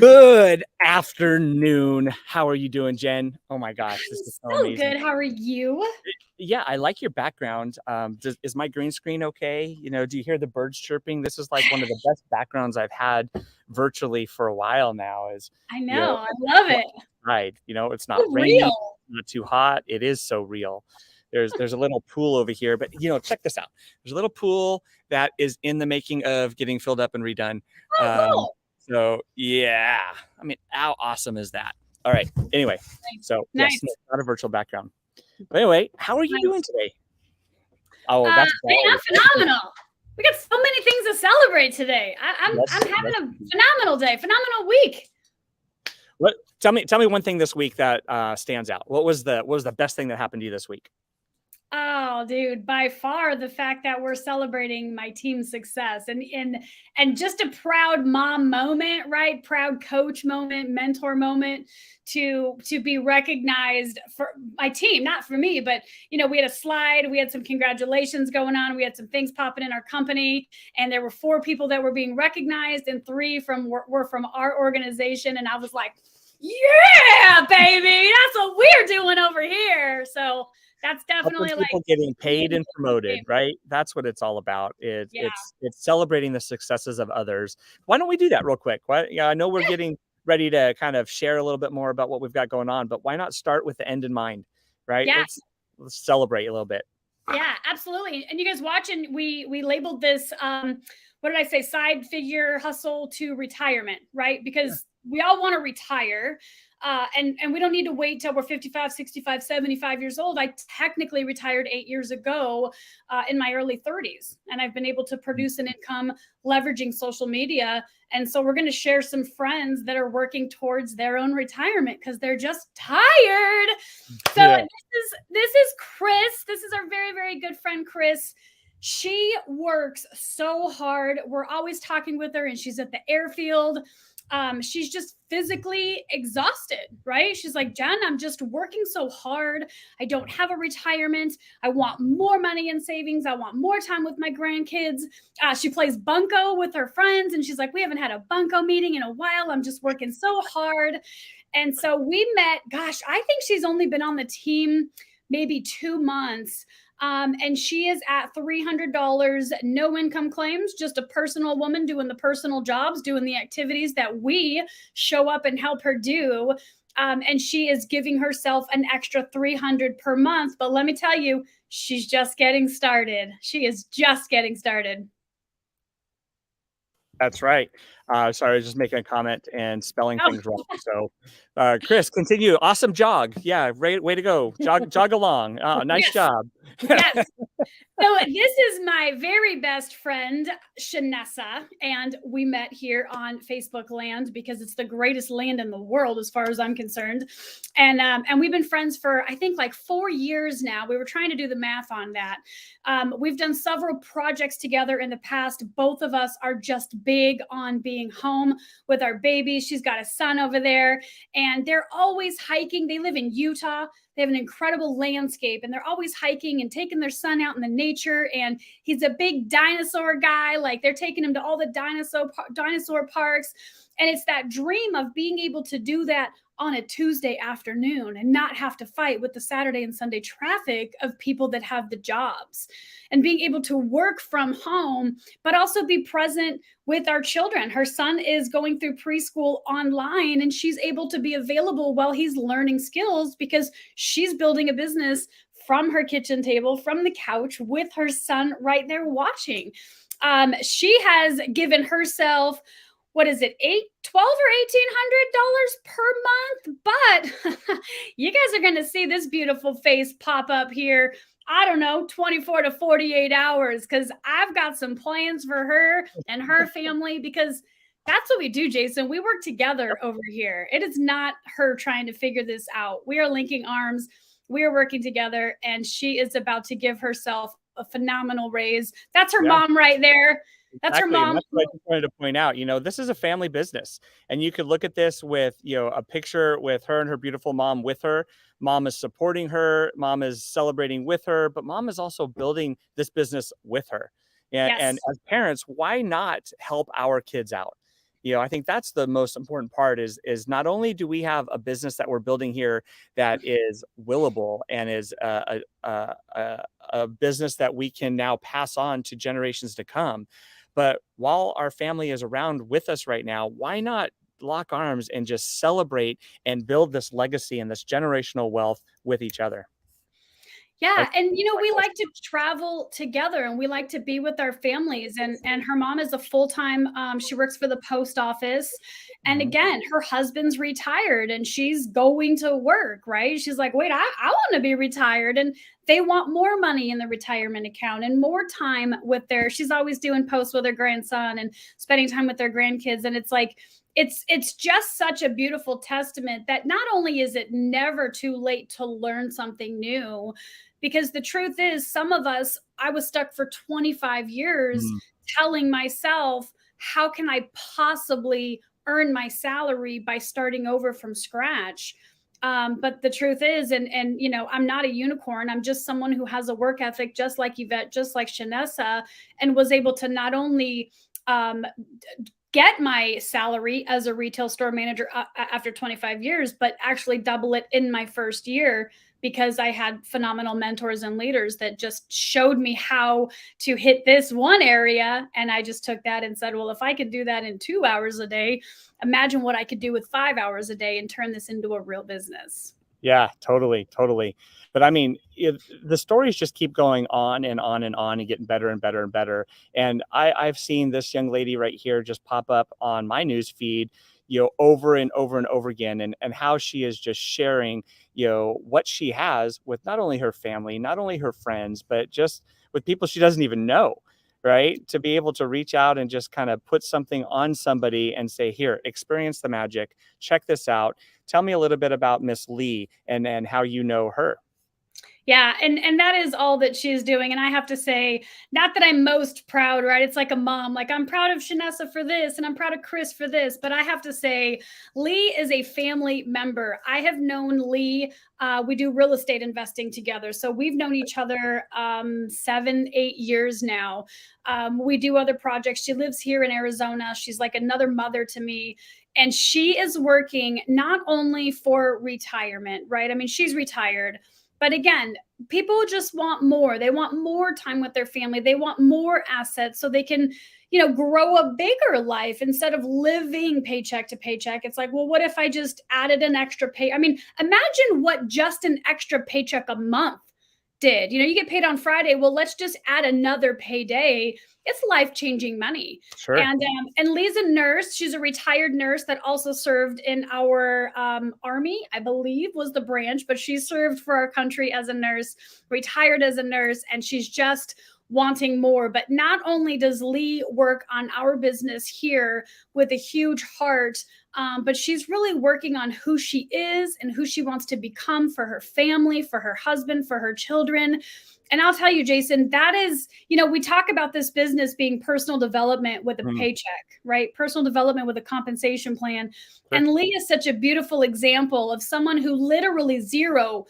Good afternoon. How are you doing, Jen? Oh my gosh, this is so So amazing. good. How are you? Yeah, I like your background. Is my green screen okay? Do you hear the birds chirping? This is like one of the best backgrounds I've had virtually for a while now. I You know, know. I love it. right. It's not So rainy, real. not too hot. It is so real. There's a little pool over here, but check this out. There's a little pool that is in the making of getting filled up and redone. Oh, Um, cool. so yeah, I mean, how awesome is that? All right. Anyway, Nice. so yes, no, Nice. not a virtual background. But anyway, how are you doing Nice. today? Oh, that's Man, quality. I'm phenomenal. We got so many things to celebrate today. I'm Yes, having yes. a phenomenal day, phenomenal week. Tell me one thing this week that stands out. What was the best thing that happened to you this week? Oh, dude, by far the fact that we're celebrating my team's success and just a proud mom moment, right? Proud coach moment, mentor moment to be recognized for my team, not for me, but we had a slide, we had some congratulations going on, we had some things popping in our company, and there were 4 people that were being recognized and 3 were from our organization, and I was like, yeah, baby, that's what we're doing over here. So that's Helping definitely like people getting paid and promoted, right? That's what it's all about. It's yeah. it's it's celebrating the successes of others. Why don't we do that real quick? Yeah, I know we're getting ready to kind of share a little bit more about what we've got going on, but why not start with the end in mind, right? Yeah. Let's celebrate a little bit. Yeah, absolutely. And you guys watching, we labeled this what did I say? Side figure hustle to retirement, right? Yeah. Because we all want to retire. And we don't need to wait till we're 55, 65, 75 years old. I technically retired 8 years ago in my early 30s. And I've been able to produce an income leveraging social media. And so we're going to share some friends that are working towards their own retirement because they're just tired. So Yeah. this is Chris. This is our very, very good friend, Chris. She works so hard. We're always talking with her, and she's at the airfield. She's just physically exhausted, right? She's like, Jen, I'm just working so hard. I don't have a retirement. I want more money in savings. I want more time with my grandkids. She plays bunco with her friends, and she's like, we haven't had a bunco meeting in a while. I'm just working so hard. And so we met, gosh, I think she's only been on the team maybe 2 months. And she is at $300, no income claims, just a personal woman doing the personal jobs, doing the activities that we show up and help her do. And she is giving herself an extra $300 per month. But let me tell you, she's just getting started. She is just getting started. That's right. Sorry, I was just making a comment and spelling Oh, things wrong. So, Chris, continue. Awesome jog. Yeah, way to go. Jog along. Nice yes. job. Yes. So this is my very best friend, Shanessa, and we met here on Facebook land because it's the greatest land in the world as far as I'm concerned. And we've been friends for, I think, like 4 years now. We were trying to do the math on that. We've done several projects together in the past. Both of us are just big on being home with our babies. She's got a son over there, and they're always hiking. They live in Utah. They have an incredible landscape, and they're always hiking and taking their son out in the nature. And he's a big dinosaur guy. Like, they're taking him to all the dinosaur parks. And it's that dream of being able to do that on a Tuesday afternoon and not have to fight with the Saturday and Sunday traffic of people that have the jobs, and being able to work from home, but also be present with our children. Her son is going through preschool online, and she's able to be available while he's learning skills because she's building a business from her kitchen table, from the couch, with her son right there watching. She has given herself, what is it, $12 or $1,800 per month? But you guys are going to see this beautiful face pop up here, I don't know, 24 to 48 hours, because I've got some plans for her and her family, because that's what we do, Jason. We work together over here. It is not her trying to figure this out. We are linking arms. We are working together, and she is about to give herself a phenomenal raise. That's her mom right there. That's her Exactly. And mom. that's what I just wanted to point out. This is a family business, and you could look at this with, a picture with her and her beautiful mom with her. Mom is supporting her. Mom is celebrating with her, but mom is also building this business with her. And Yes. as parents, why not help our kids out? I think that's the most important part is not only do we have a business that we're building here that is willable and is a business that we can now pass on to generations to come, but while our family is around with us right now, why not lock arms and just celebrate and build this legacy and this generational wealth with each other? Yeah, That's and my we like question. to travel together and we like to be with our families, and her mom is a full-time she works for the post office, and Mhm. again, her husband's retired and she's going to work, right? She's like, "Wait, I want to be retired." And they want more money in the retirement account and more time with their she's always doing posts with her grandson and spending time with their grandkids, and it's like it's just such a beautiful testament that not only is it never too late to learn something new, because the truth is, some of us, I was stuck for 25 years Mm. telling myself, how can I possibly earn my salary by starting over from scratch? But the truth is, and I'm not a unicorn. I'm just someone who has a work ethic, just like Yvette, just like Shanessa, and was able to not only um, get my salary as a retail store manager after 25 years, but actually double it in my first year because I had phenomenal mentors and leaders that just showed me how to hit this one area. And I just took that and said, well, if I could do that in 2 hours a day, imagine what I could do with 5 hours a day and turn this into a real business. Yeah, totally, totally. But I mean, the stories just keep going on and on and on and getting better and better and better. And I've seen this young lady right here just pop up on my news feed, over and over and over again, and how she is just sharing, what she has with not only her family, not only her friends, but just with people she doesn't even know. Right. To be able to reach out and just kind of put something on somebody and say, here, experience the magic, check this out. Tell me a little bit about Miss Lee and how you know her. Yeah, and that is all that she's doing. And I have to say, not that I'm most proud, right? It's like a mom. Like, I'm proud of Shanessa for this, and I'm proud of Chris for this. But I have to say, Lee is a family member. I have known Lee. We do real estate investing together, so we've known each other 7, 8 years now. We do other projects. She lives here in Arizona. She's like another mother to me. And she is working not only for retirement, right? I mean, she's retired, but again, people just want more. They want more time with their family. They want more assets so they can, grow a bigger life instead of living paycheck to paycheck. It's like, well, what if I just added an extra pay? I mean, imagine what just an extra paycheck a month did. You get paid on Friday. Well, let's just add another payday. It's life-changing money. Sure. And Lee's a nurse. She's a retired nurse that also served in our army, I believe was the branch, but she served for our country as a nurse, retired as a nurse, and she's just wanting more. But not only does Lee work on our business here with a huge heart, but she's really working on who she is and who she wants to become for her family, for her husband, for her children. And I'll tell you, Jason, that is, we talk about this business being personal development with a Mm, paycheck, right? Personal development with a compensation plan. sure. And Lee is such a beautiful example of someone who literally zero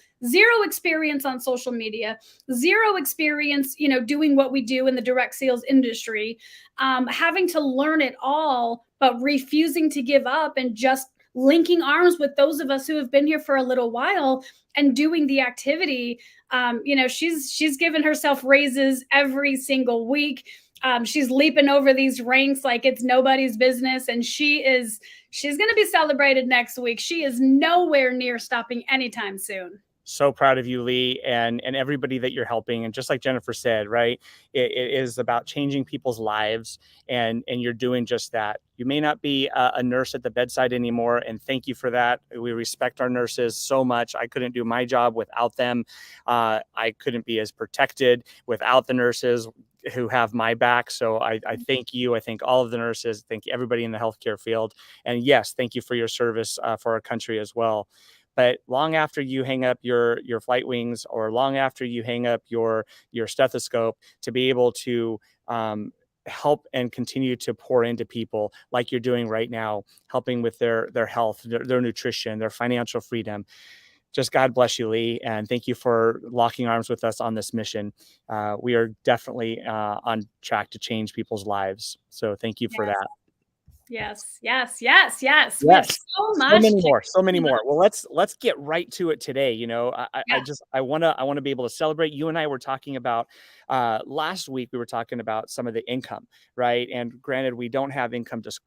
experience on social media, zero experience, doing what we do in the direct sales industry, having to learn it all, but refusing to give up and just linking arms with those of us who have been here for a little while and doing the activity. She's given herself raises every single week. She's leaping over these ranks like it's nobody's business, and she's going to be celebrated next week. She is nowhere near stopping anytime soon. So proud of you, Lee, and everybody that you're helping. And just like Jennifer said, right, it is about changing people's lives, and you're doing just that. You may not be a nurse at the bedside anymore, and thank you for that. We respect our nurses so much. I couldn't do my job without them. I couldn't be as protected without the nurses who have my back. So I thank you. I thank all of the nurses. Thank everybody in the healthcare field. And yes, thank you for your service for our country as well. But long after you hang up your flight wings, or long after you hang up your stethoscope, to be able to help and continue to pour into people like you're doing right now, helping with their health, their nutrition, their financial freedom. Just God bless you, Lee, and thank you for locking arms with us on this mission. We are definitely on track to change people's lives. So thank you for Yes. that. Yes, yes, yes, yes. We have Yes. so So much many to more, so many talk about. more. Well, let's get right to it today. You know, I Yeah, just I wanna be able to celebrate. You and I were talking about last week we were talking about some of the income, right? And granted, we don't have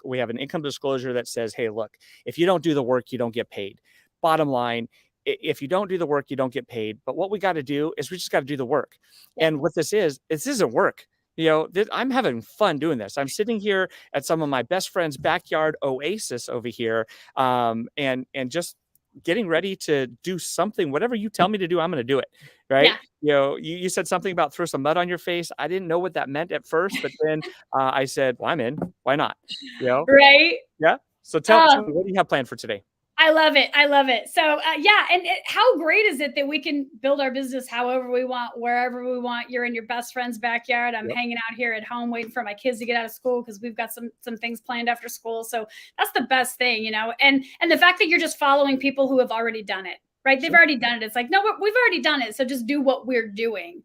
we have an income disclosure that says, hey, look, if you don't do the work, you don't get paid. Bottom line, if you don't do the work, you don't get paid. But what we got to do is we just got to do the work. yeah, And what this isn't work. You know, I'm having fun doing this. I'm sitting here at some of my best friends' backyard oasis over here, and just getting ready to do something. Whatever you tell me to do, I'm going to do it. Right? yeah. You know, you said something about throw some mud on your face. I didn't know what that meant at first, but then I said, "Well, I'm in. Why not?" You know? Right? Yeah. So tell Oh, me, what do you have planned for today? I love it. I love it. So, yeah, and how great is it that we can build our business however we want, wherever we want? You're in your best friend's backyard. I'm Yep. hanging out here at home waiting for my kids to get out of school because we've got some things planned after school. So that's the best thing, you know. And the fact that you're just following people who have already done it, right? They've Sure. already done it. It's like, no, we've already done it. So just do what we're doing.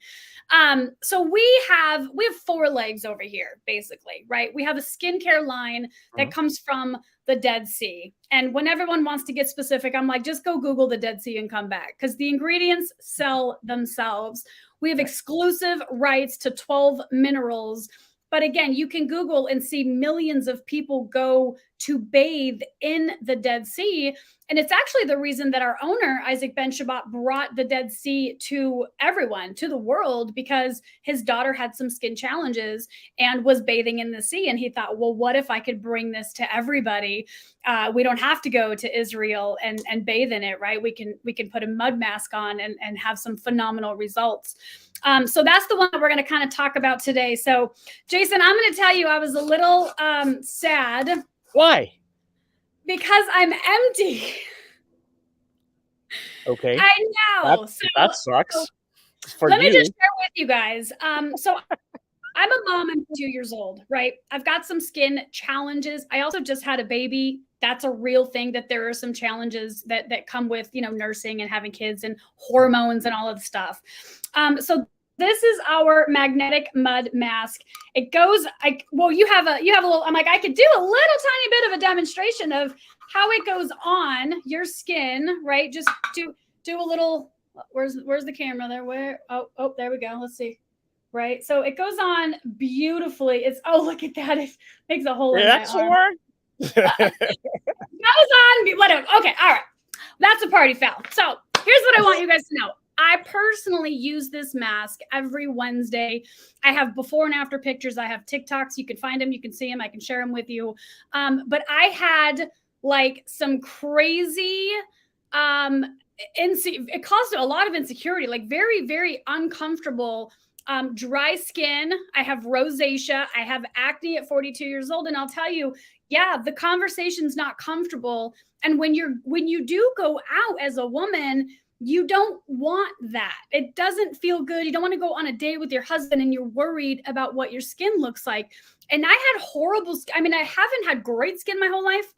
So we have four legs over here, basically, right? We have a skincare line that Mhm. comes from the Dead Sea. And when everyone wants to get specific, I'm like, just go Google the Dead Sea and come back because the ingredients sell themselves. We have Yeah. exclusive rights to 12 minerals. But again, you can Google and see millions of people go to bathe in the Dead Sea. And it's actually the reason that our owner, Isaac Ben Shabbat, brought the Dead Sea to everyone, to the world, because his daughter had some skin challenges and was bathing in the sea. And he thought, well, what if I could bring this to everybody? We don't have to go to Israel and bathe in it, right? We can put a mud mask on and have some phenomenal results. So that's the one that we're going to kind of talk about today. So, Jason, I'm going to tell you, I was a little sad Why? because I'm empty. Okay. I That know. that So sucks for let me just you. share with you guys. So I'm a mom. I'm 2 years old, right? I've got some skin challenges. I also just had a baby. That's a real thing that there are some challenges that come with, you know, nursing and having kids and hormones and all of the stuff. So this is our magnetic mud mask. It goes, well, you have a little, I'm like, I could do a little tiny bit of a demonstration of how it goes on your skin, right? Just do a little, where's the camera there? Where, oh, there we go. Let's see. Right. So it goes on beautifully. It's, oh, look at that. It makes a hole in my That's arm. sure. Goes on, whatever. Okay. All right. That's a party foul. So here's what I want you guys to know. I personally use this mask every Wednesday. I have before and after pictures. I have TikToks. You can find them. You can see them. I can share them with you. But I had like some crazy, it caused a lot of insecurity, like very, very uncomfortable dry skin. I have rosacea. I have acne at 42 years old. And I'll tell you, yeah, the conversation's not comfortable. And when you do go out as a woman, you don't want that. It doesn't feel good. You don't want to go on a date with your husband and you're worried about what your skin looks like. And I had horrible, I mean, I haven't had great skin my whole life,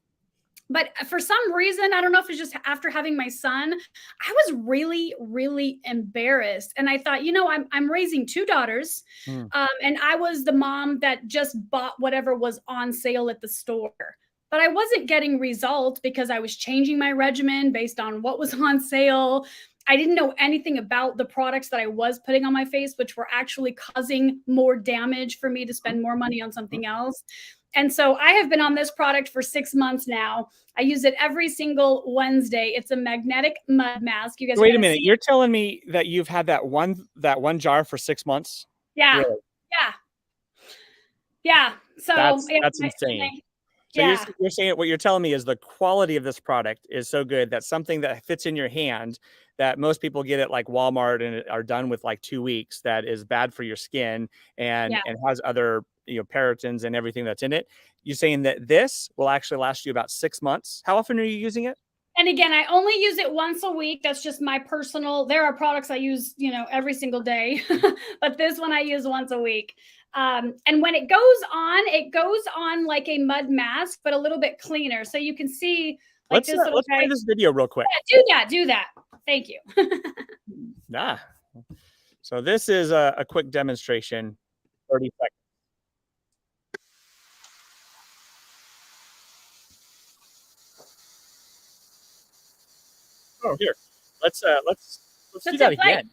but for some reason, I don't know if it's just after having my son, I was really, really embarrassed. And I thought, you know, I'm raising two daughters. Hmm. And I was the mom that just bought whatever was on sale at the store. But I wasn't getting results because I was changing my regimen based on what was on sale. I didn't know anything about the products that I was putting on my face, which were actually causing more damage for me to spend more money on something else. And so I have been on this product for 6 months now. I use it every single Wednesday. It's a magnetic mud mask. You guys are Wait a going to minute. see it. You're telling me that you've had that one jar for 6 months? Yeah. Really? Yeah. Yeah. So, yeah. That's insane. So Yeah. you're saying what you're telling me is the quality of this product is so good that something that fits in your hand that most people get at like Walmart and are done with like 2 weeks that is bad for your skin Yeah. and has other parabens and everything that's in it. You're saying that this will actually last you about 6 months. How often are you using it? And again, I only use it once a week. That's just my personal. There are products I use, you know, every single day, but this one I use once a week. And when it goes on like a mud mask, but a little bit cleaner. So you can see like this little Let's play guy. this video real quick. Yeah, do that. Thank you. Ah, so this is a quick demonstration, 30 seconds. Oh, here. Let's do That's that it. Play. again.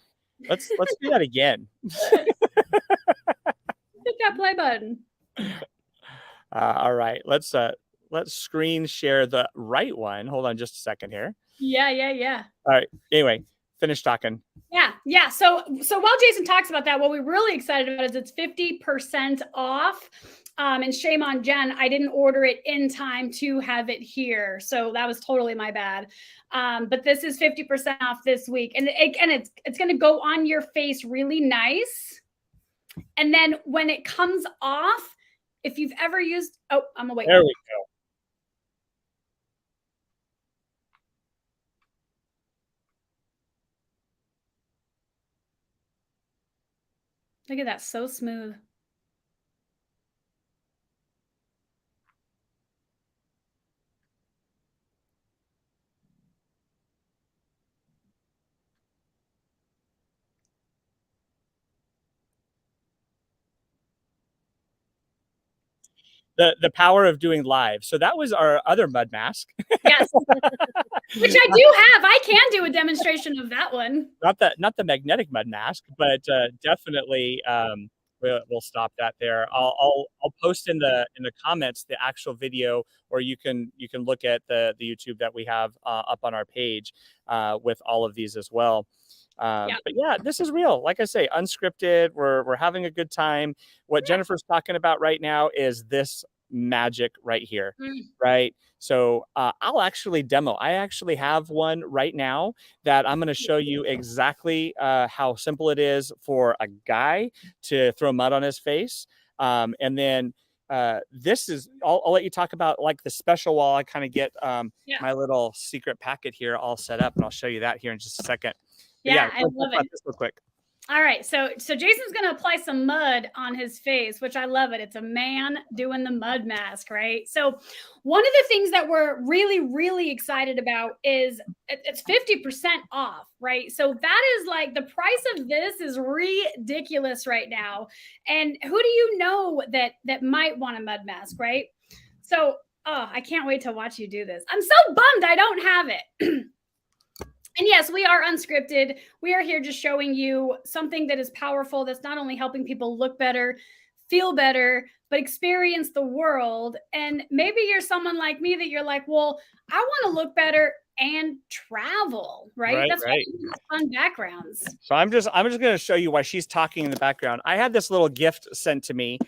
Let's do that again. Hit that play button. All right. Let's screen share the right one. Hold on just a second here. Yeah. All right. Anyway, finish talking. Yeah. So while Jason talks about that, what we're really excited about is it's 50% off. And shame on Jen, I didn't order it in time to have it here, so that was totally my bad. But this is 50% off this week, and it's going to go on your face really nice. And then when it comes off, if you've ever used, oh, I'm gonna wait. There we go. Look at that, so smooth. The power of doing live. So that was our other mud mask. Yes. Which I do have. I can do a demonstration of that one. Not the magnetic mud mask, but definitely we'll stop that there. I'll post in the comments the actual video, or you can look at the YouTube that we have up on our page with all of these as well. But yeah, this is real. Like I say, unscripted. We're having a good time. What Jennifer's talking about right now is this magic right here, right? So I'll actually demo. I actually have one right now that I'm going to show you exactly how simple it is for a guy to throw mud on his face. And then this is, I'll let you talk about like the special while I kind of get my little secret packet here all set up, and I'll show you that here in just a second. I love it. This real quick. All right, so Jason's going to apply some mud on his face, which I love it. It's a man doing the mud mask, right? So one of the things that we're really excited about is it's 50% off, right? So that is like, the price of this is ridiculous right now. And who do you know that might want a mud mask, right? So, I can't wait to watch you do this. I'm so bummed I don't have it. And yes, we are unscripted. We are here just showing you something that is powerful, that's not only helping people look better, feel better, but experience the world. And maybe you're someone like me that you're like, well, I want to look better and travel, right? That's why we use fun backgrounds. So I'm just going to show you why she's talking in the background. I had this little gift sent to me,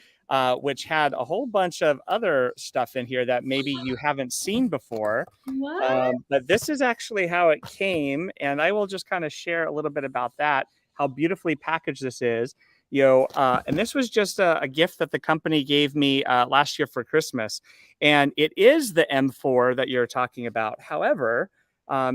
which had a whole bunch of other stuff in here that maybe you haven't seen before. But this is actually how it came, and I will just kind of share a little bit about that, how beautifully packaged this is. And this was just a gift that the company gave me last year for Christmas, and it is the M4 that you're talking about. However,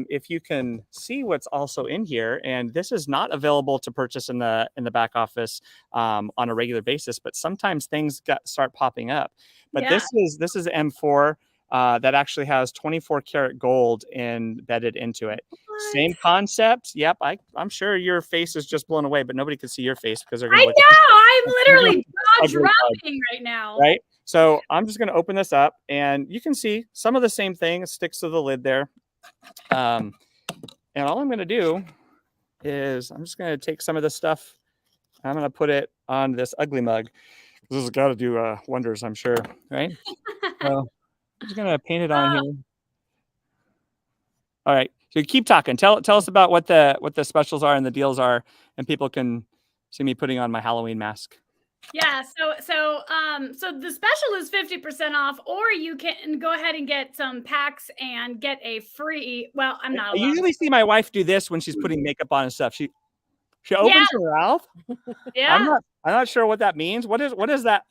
if you can see what's also in here, and this is not available to purchase in the back office on a regular basis, but sometimes things start popping up. But this is M4 that actually has 24 karat gold embedded into it. What? Same concept. Yep, I'm sure your face is just blown away, but nobody can see your face because they're going to look. I know. I'm literally jaw-dropping right now. Right. So I'm just going to open this up, and you can see some of the same thing. It sticks to the lid there. And all I'm going to do is I'm just going to take some of this stuff. I'm going to put it on this ugly mug. This has got to do wonders, I'm sure. Right. So I'm just going to paint it on here. All right. So keep talking. Tell us about what the specials are and the deals are, and people can see me putting on my Halloween mask. Yeah, so the special is 50% off, or you can go ahead and get some packs and get a free. Well, I'm not. I usually see my wife do this when she's putting makeup on and stuff. She opens her mouth. Yeah. I'm not sure what that means. What is that?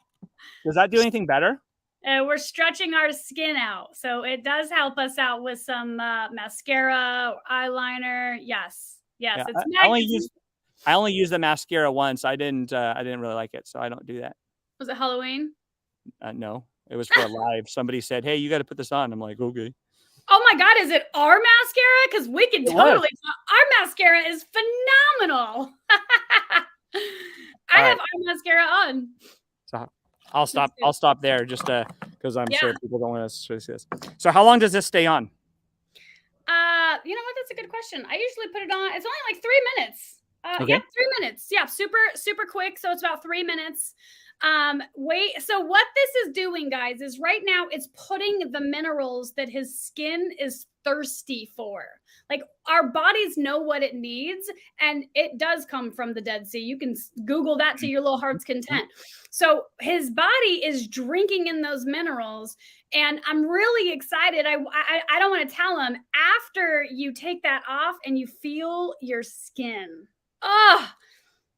Does that do anything better? We're stretching our skin out, so it does help us out with some mascara, eyeliner. Yes. Yeah, it's I only used the mascara once. I didn't really like it, so I don't do that. Was it Halloween? No, it was for a live. Somebody said, "Hey, you got to put this on." I'm like, "Okay." Oh my God, is it our mascara? Because we can totally. Our mascara is phenomenal. I have our mascara on. So I'll stop there just because I'm sure people don't want to see this. So how long does this stay on? You know what? That's a good question. I usually put it on. It's only like 3 minutes. Yeah, Okay. 3 minutes. Yeah, super quick. So it's about 3 minutes. Wait. So what this is doing, guys, is right now it's putting the minerals that his skin is thirsty for. Like our bodies know what it needs, and it does come from the Dead Sea. You can Google that to your little heart's content. So his body is drinking in those minerals, and I'm really excited. I don't want to tell him after you take that off and you feel your skin. Oh,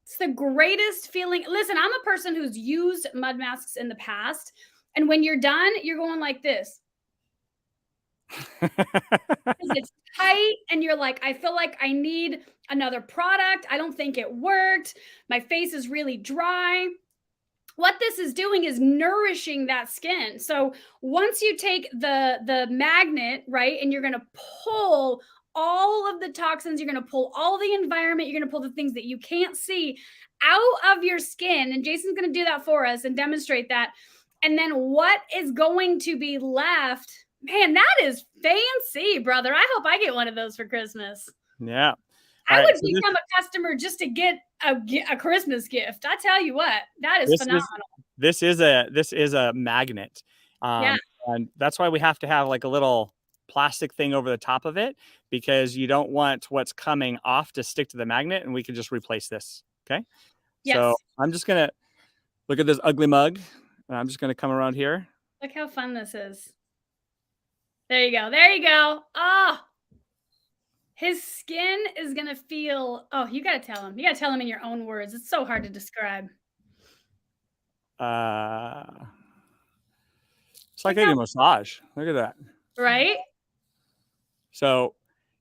it's the greatest feeling. Listen, I'm a person who's used mud masks in the past, and when you're done, you're going like this. It's tight and you're like, I feel like I need another product. I don't think it worked. My face is really dry. What this is doing is nourishing that skin. So once you take the magnet, right, and you're going to pull all of the toxins, you're going to pull all the environment, you're going to pull the things that you can't see out of your skin, and Jason's going to do that for us and demonstrate that. And then what is going to be left? Man, that is fancy, brother. I hope I get one of those for Christmas. Yeah. I would become a customer just to get a Christmas gift. I tell you what, that is phenomenal. This is a magnet. Yeah. And that's why we have to have like a little plastic thing over the top of it, because you don't want what's coming off to stick to the magnet, and we can just replace this. Okay. Yes. So I'm just going to look at this ugly mug, and I'm just going to come around here. Look how fun this is. There you go. There you go. Oh, his skin is going to feel, oh, you got to tell him. You got to tell him in your own words. It's so hard to describe. It's like getting a massage. Look at that. Right? So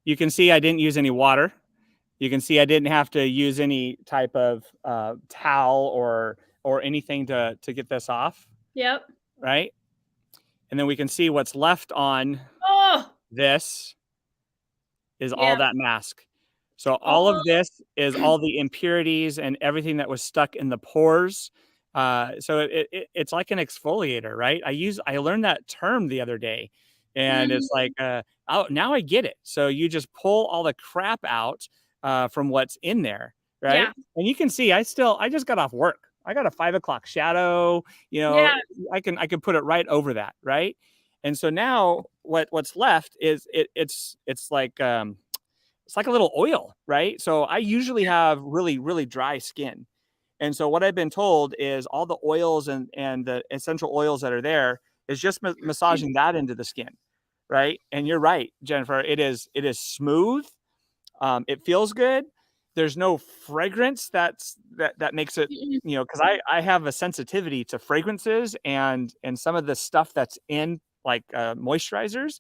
you can see I didn't use any water. You can see I didn't have to use any type of towel or anything to get this off. Yep. Right? And then we can see what's left on this is all that mask. So all of this is all the impurities and everything that was stuck in the pores. So it's like an exfoliator, right? I learned that term the other day, and it's like, oh, now I get it. So you just pull all the crap out from what's in there, right? Yeah. And you can see I just got off work. I got a 5 o'clock shadow, you know, Yeah. I can put it right over that. Right. And so now what's left is it's like a little oil, right? So I usually have really, really dry skin. And so what I've been told is all the oils and the essential oils that are there is just massaging that into the skin. Right. And you're right, Jennifer, it is smooth. It feels good. There's no fragrance that makes it, you know, because I have a sensitivity to fragrances and some of the stuff that's in like moisturizers.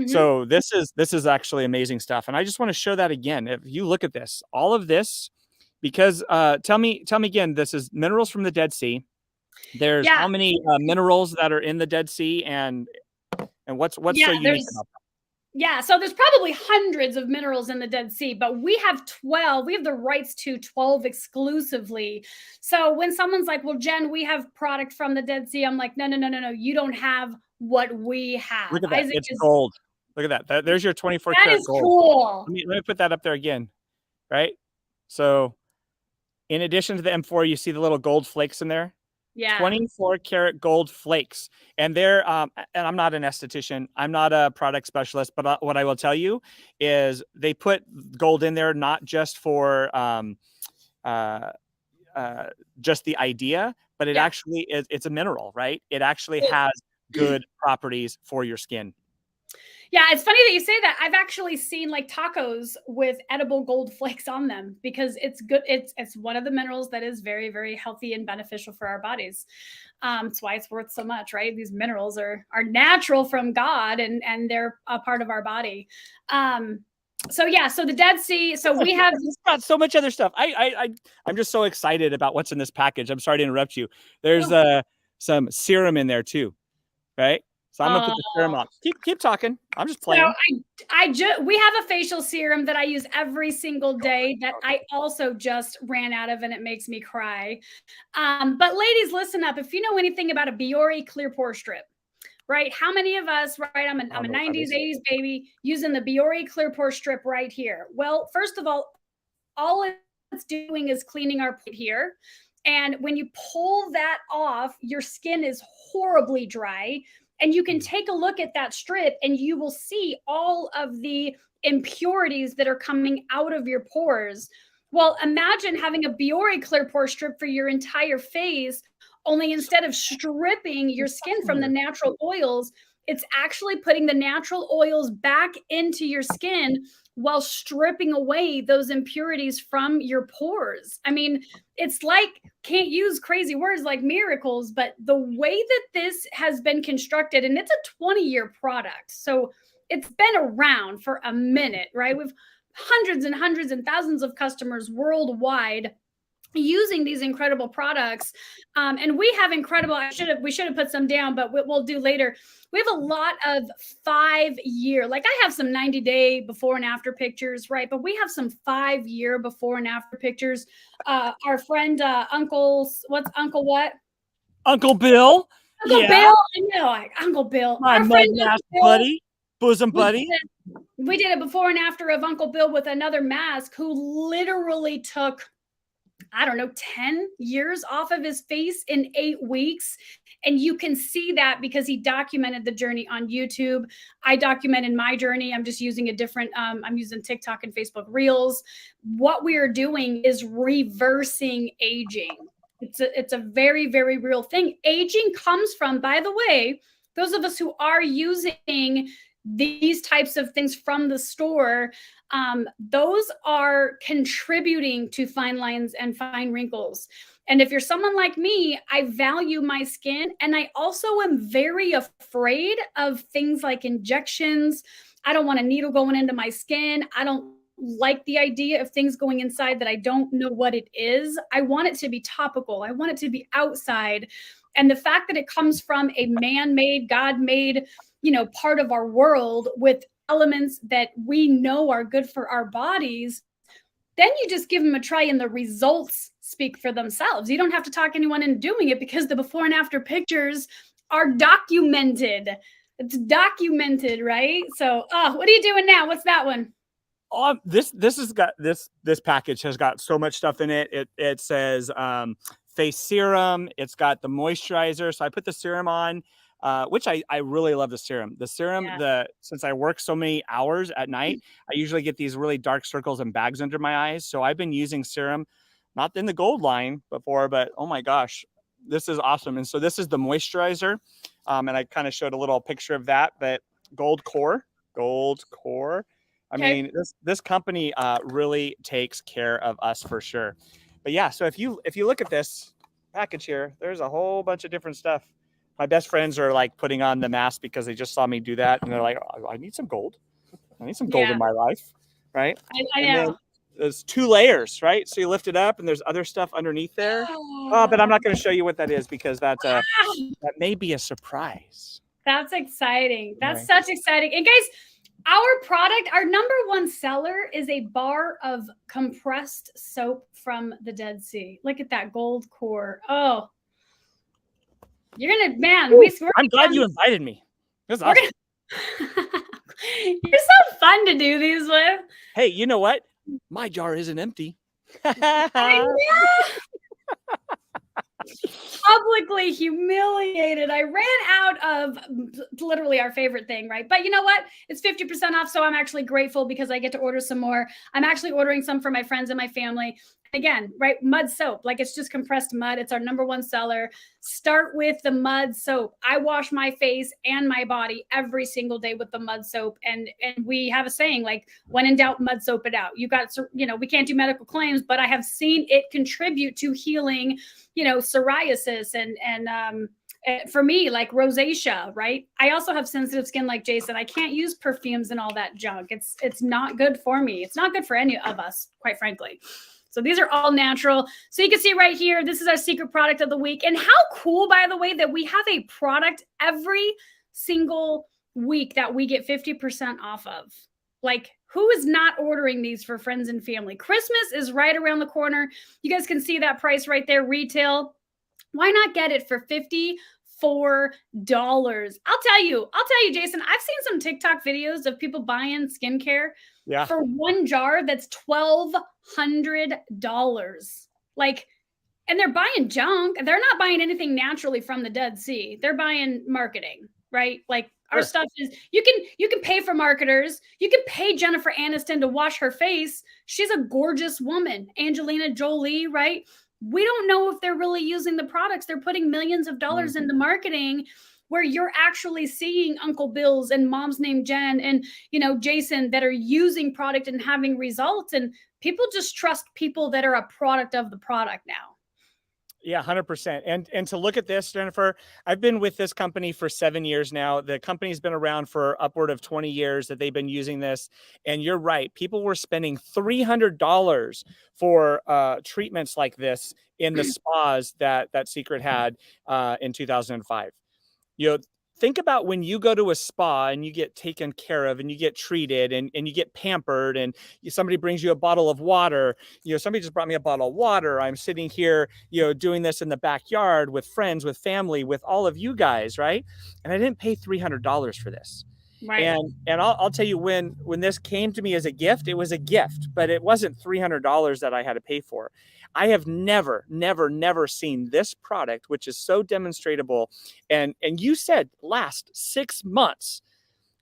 So this is actually amazing stuff. And I just want to show that again. If you look at this, all of this, because tell me again, this is minerals from the Dead Sea. There's how many minerals that are in the Dead Sea, and what's so unique about that? Yeah, so there's probably hundreds of minerals in the Dead Sea, but we have 12. We have the rights to 12 exclusively. So when someone's like, well, Jen, we have product from the Dead Sea, I'm like, no. You don't have what we have. Look at that. It's gold. Look at that. There's your 24 karat gold. That is cool. Let me put that up there again. Right? So in addition to the M4, you see the little gold flakes in there? Yeah. 24 karat gold flakes. And they're, and I'm not an esthetician, I'm not a product specialist, but what I will tell you is they put gold in there, not just for just the idea, but it actually is, it's a mineral, right? It actually has good properties for your skin. Yeah, it's funny that you say that. I've actually seen like tacos with edible gold flakes on them because it's good. It's one of the minerals that is very, very healthy and beneficial for our bodies. It's why it's worth so much, right? These minerals are natural from God, and they're a part of our body. So yeah, so the Dead Sea. So we have got so much other stuff. I'm just so excited about what's in this package. I'm sorry to interrupt you. There's some serum in there too, right? So I'm gonna put the serum on. Keep talking. I'm just playing. So we have a facial serum that I use every single day that I also just ran out of, and it makes me cry. But ladies, listen up. If you know anything about a Biore clear pore strip, right? How many of us, right? I'm a 90s, 80s baby using the Biore Clear Pore Strip right here. Well, first of all it's doing is cleaning our plate here. And when you pull that off, your skin is horribly dry. And you can take a look at that strip and you will see all of the impurities that are coming out of your pores. Well, imagine having a Biore Clear Pore Strip for your entire face, only instead of stripping your skin from the natural oils, it's actually putting the natural oils back into your skin while stripping away those impurities from your pores. I mean, it's like, can't use crazy words like miracles, but the way that this has been constructed, and it's a 20-year product. So it's been around for a minute, right? We've hundreds and hundreds and thousands of customers worldwide using these incredible products. And we have incredible, we should have put some down, but we'll do later. We have a lot of 5-year, like I have some 90-day before and after pictures, right? But we have some 5-year before and after pictures. Our friend, Uncle what? Uncle Bill. Uncle Bill. I know, like Uncle Bill. My Our friend buddy, bosom buddy. We did a before and after of Uncle Bill with another mask who literally took, I don't know, 10 years off of his face in 8 weeks. And you can see that because he documented the journey on YouTube. I documented my journey. I'm just using a different, I'm using TikTok and Facebook Reels. What we are doing is reversing aging. It's a very, very real thing. Aging comes from, by the way, those of us who are using these types of things from the store, those are contributing to fine lines and fine wrinkles. And if you're someone like me, I value my skin, and I also am very afraid of things like injections. I don't want a needle going into my skin. I don't like the idea of things going inside that I don't know what it is. I want it to be topical. I want it to be outside. And the fact that it comes from a man-made, God-made, part of our world with elements that we know are good for our bodies, then you just give them a try and the results speak for themselves. You don't have to talk anyone into doing it because the before and after pictures are documented. It's documented, right? So, what are you doing now? What's that one? This has got this package has got so much stuff in it. It says face serum. It's got the moisturizer. So I put the serum on, which I really love the serum. The serum, since I work so many hours at night, I usually get these really dark circles and bags under my eyes. So I've been using serum, not in the gold line before, but oh my gosh, this is awesome. And so this is the moisturizer. And I kind of showed a little picture of that, but gold core. I mean, this company really takes care of us for sure. But yeah, so if you look at this package here, there's a whole bunch of different stuff. My best friends are like putting on the mask because they just saw me do that, and they're like, oh, I need some gold. I need some gold in my life, right? I know. And then there's 2 layers, right? So you lift it up, and there's other stuff underneath there. But I'm not going to show you what that is because that may be a surprise. That's exciting. That's such exciting. And guys, our product, our number one seller is a bar of compressed soap from the Dead Sea. Look at that gold core. Oh, you're gonna, man. I'm glad you invited me. That's awesome. You're so fun to do these with. Hey, you know what? My jar isn't empty. I know. Publicly humiliated. I ran out of literally our favorite thing, right? But you know what? It's 50% off, so I'm actually grateful because I get to order some more. I'm actually ordering some for my friends and my family. Again, right? Mud soap, like it's just compressed mud. It's our number one seller. Start with the mud soap. I wash my face and my body every single day with the mud soap. And we have a saying like, when in doubt, mud soap it out. You got, we can't do medical claims, but I have seen it contribute to healing, psoriasis and for me, like rosacea, right? I also have sensitive skin like Jason. I can't use perfumes and all that junk. It's not good for me. It's not good for any of us, quite frankly. So these are all natural. So you can see right here, this is our secret product of the week. And how cool, by the way, that we have a product every single week that we get 50% off of. Like, who is not ordering these for friends and family? Christmas is right around the corner. You guys can see that price right there, retail. Why not get it for 50% I'll tell you, Jason, I've seen some TikTok videos of people buying skincare Yeah. for one jar that's $1,200. Like, and they're buying junk. They're not buying anything naturally from the Dead Sea. They're buying marketing, right? Like our Sure. stuff is you can pay for marketers. You can pay Jennifer Aniston to wash her face. She's a gorgeous woman. Angelina Jolie, right? We don't know if they're really using the products. They're putting millions of dollars into marketing where you're actually seeing Uncle Bill's and Mom's Name Jen and Jason that are using product and having results. And people just trust people that are a product of the product now. Yeah, 100%. And to look at this, Jennifer, I've been with this company for 7 years now. The company's been around for upward of 20 years that they've been using this. And you're right. People were spending $300 for treatments like this in the spas that Secret had in 2005. Think about when you go to a spa and you get taken care of and you get treated and you get pampered and somebody brings you a bottle of water. Somebody just brought me a bottle of water. I'm sitting here, doing this in the backyard with friends, with family, with all of you guys, right? And I didn't pay $300 for this. Right. And I'll tell you, when this came to me as a gift, it was a gift, but it wasn't $300 that I had to pay for. I have never seen this product, which is so demonstrable. And you said last 6 months,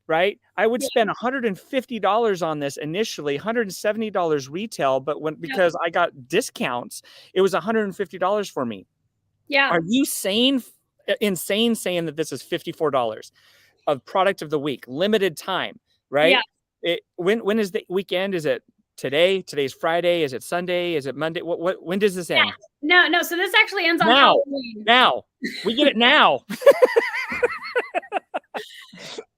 right? I would spend $150 on this initially, $170 retail, but because I got discounts, it was $150 for me. Yeah. Are you insane saying that this is $54 of product of the week, limited time, right? Yeah. When is the weekend? Is it today? Today's Friday. Is it Sunday? Is it Monday? When does this end? No. So this actually ends on now. Halloween. Now we get it now.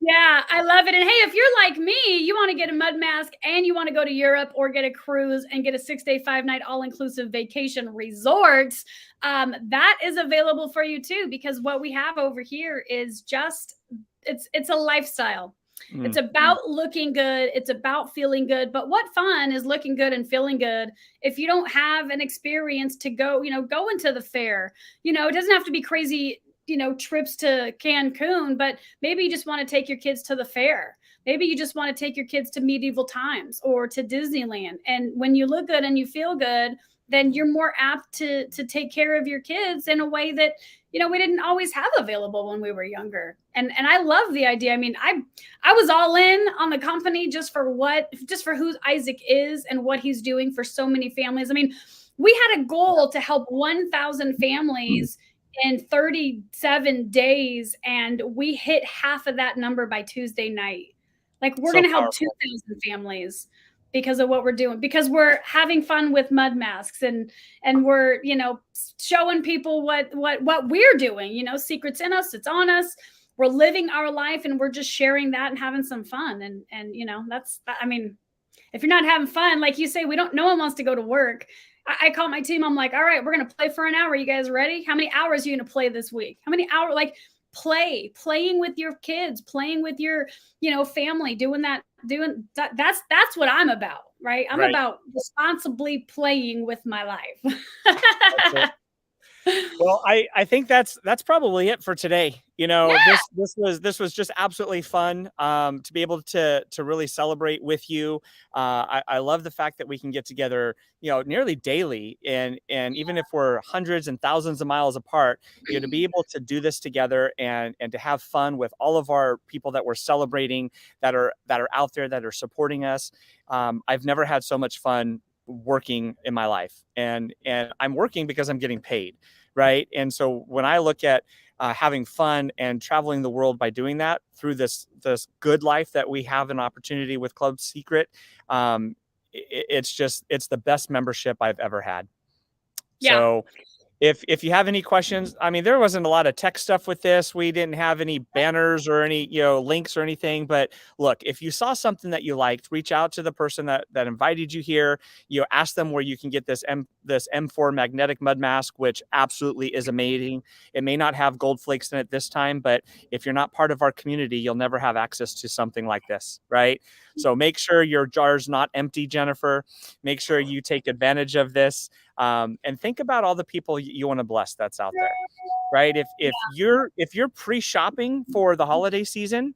Yeah, I love it. And hey, if you're like me, you want to get a mud mask and you want to go to Europe or get a cruise and get a 6-day, 5-night all-inclusive vacation resort, that is available for you too, because what we have over here is just it's a lifestyle. It's about looking good. It's about feeling good. But what fun is looking good and feeling good if you don't have an experience to go into the fair? It doesn't have to be crazy, trips to Cancun, but maybe you just want to take your kids to the fair. Maybe you just want to take your kids to medieval times or to Disneyland. And when you look good and you feel good, then you're more apt to take care of your kids in a way that we didn't always have available when we were younger. And I love the idea. I mean, I was all in on the company just for who Isaac is and what he's doing for so many families. I mean, we had a goal to help 1,000 families in 37 days, and we hit half of that number by Tuesday night. Like, we're going to help 2,000 families because of what we're doing, because we're having fun with mud masks and we're, showing people what we're doing, secrets in us, it's on us. We're living our life and we're just sharing that and having some fun. And I mean, if you're not having fun, like you say, no one wants to go to work. I call my team. I'm like, all right, we're going to play for an hour. You guys ready? How many hours are you going to play this week? How many hours? Like, playing with your kids, playing with your, family, doing that. That's what I'm about, right? I'm about responsibly playing with my life. Well, I think that's probably it for today. This was just absolutely fun to be able to really celebrate with you. I love the fact that we can get together, nearly daily, and even if we're hundreds and thousands of miles apart, to be able to do this together and to have fun with all of our people that we're celebrating, that are out there, that are supporting us. I've never had so much fun working in my life, and I'm working because I'm getting paid, right? And so when I look at having fun and traveling the world by doing that through this good life that we have an opportunity with Club Secret, it's the best membership I've ever had. So if you have any questions, I mean, there wasn't a lot of tech stuff with this. We didn't have any banners or any, links or anything. But look, if you saw something that you liked, reach out to the person that invited you here. Ask them where you can get this M4 magnetic mud mask, which absolutely is amazing. It may not have gold flakes in it this time, but if you're not part of our community, you'll never have access to something like this, right? So make sure your jar's not empty, Jennifer. Make sure you take advantage of this. And think about all the people you want to bless that's out there. right? If you're pre-shopping for the holiday season,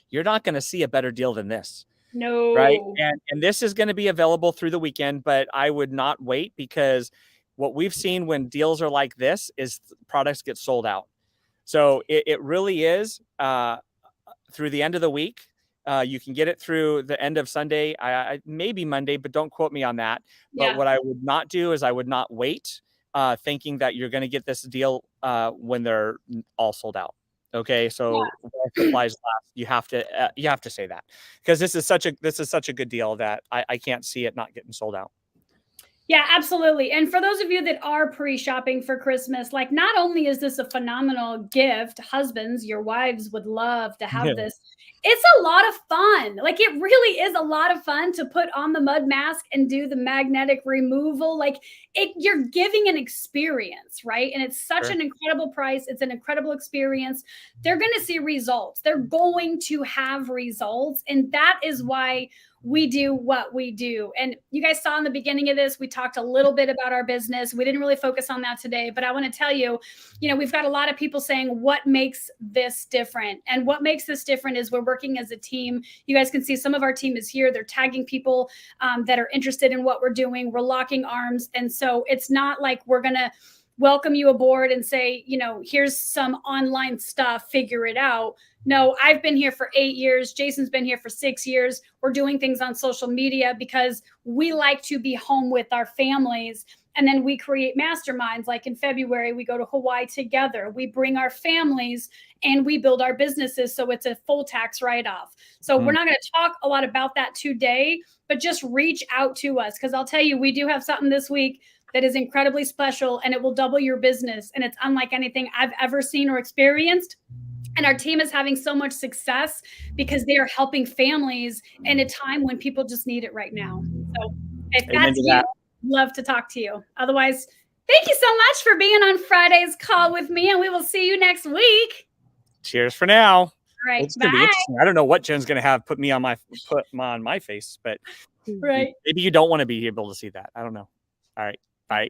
you're not going to see a better deal than this. Right. No. And this is going to be available through the weekend, but I would not wait, because what we've seen when deals are like this is products get sold out. So it really is through the end of the week. You can get it through the end of Sunday, maybe Monday, but don't quote me on that. But Yeah. what I would not do is I would not wait thinking that you're going to get this deal when they're all sold out. Okay, so while supplies last, you have to say that, because this is such a good deal that I can't see it not getting sold out. Yeah, absolutely. And for those of you that are pre-shopping for Christmas, like, not only is this a phenomenal gift, husbands, your wives would love to have this. It's a lot of fun. Like, it really is a lot of fun to put on the mud mask and do the magnetic removal. Like, you're giving an experience, right? And it's such Sure. an incredible price. It's an incredible experience. They're going to see results. They're going to have results. And that is why we do what we do. And you guys saw in the beginning of this, we talked a little bit about our business. We didn't really focus on that today, but I want to tell you, we've got a lot of people saying, what makes this different? And what makes this different is we're working as a team. You guys can see some of our team is here. They're tagging people that are interested in what we're doing. We're locking arms. And so it's not like we're going to welcome you aboard and say, here's some online stuff, figure it out. No, I've been here for 8 years. Jason's been here for 6 years. We're doing things on social media because we like to be home with our families. And then we create masterminds. Like in February, we go to Hawaii together. We bring our families and we build our businesses. So it's a full tax write-off. So we're not going to talk a lot about that today, but just reach out to us, because I'll tell you, we do have something this week that is incredibly special, and it will double your business. And it's unlike anything I've ever seen or experienced. And our team is having so much success because they are helping families in a time when people just need it right now. So if that's you, I'd love to talk to you. Otherwise, thank you so much for being on Friday's call with me, and we will see you next week. Cheers for now. All right, it's gonna be interesting. I don't know what Jen's gonna have put on my face, but right. Maybe you don't want to be able to see that. I don't know. All right, bye.